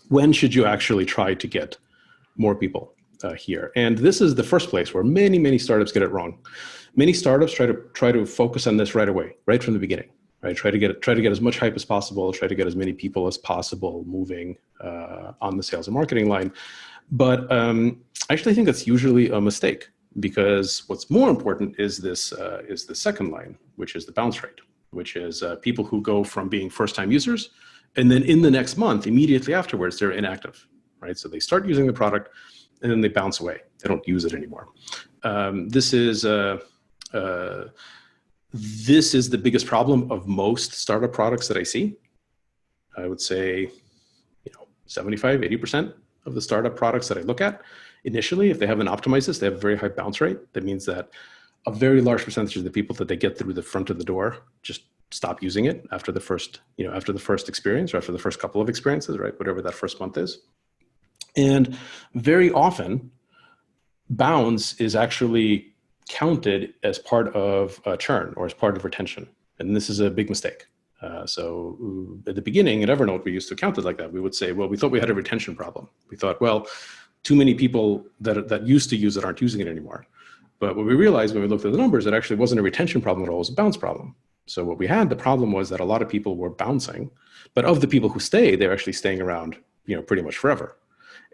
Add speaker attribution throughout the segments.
Speaker 1: when should you actually try to get more people here? And this is the first place where many, many startups get it wrong. Many startups try to focus on this right away, right from the beginning, right? Try to get as much hype as possible, try to get as many people as possible moving on the sales and marketing line. But I actually think that's usually a mistake, because what's more important is the second line, which is the bounce rate, which is people who go from being first-time users, and then in the next month, immediately afterwards, they're inactive, right? So they start using the product, and then they bounce away. They don't use it anymore. This is the biggest problem of most startup products that I see. I would say, 75, 80% of the startup products that I look at, initially, if they haven't optimized this, they have a very high bounce rate. That means that a very large percentage of the people that they get through the front of the door just stop using it after the first, after the first experience, or after the first couple of experiences, right? Whatever that first month is. And very often, bounce is actually counted as part of churn or as part of retention. And this is a big mistake. So at the beginning at Evernote, we used to count it like that. We would say, well, we thought we had a retention problem. We thought, well, too many people that used to use it aren't using it anymore. But what we realized when we looked at the numbers, it actually wasn't a retention problem at all, it was a bounce problem. So what we had, the problem was that a lot of people were bouncing, but of the people who stay, they're actually staying around, pretty much forever.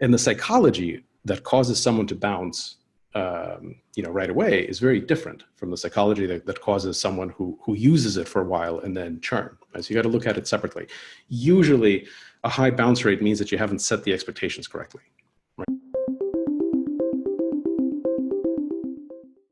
Speaker 1: And the psychology that causes someone to bounce, right away is very different from the psychology that causes someone who uses it for a while and then churn. Right? So you got to look at it separately. Usually, a high bounce rate means that you haven't set the expectations correctly.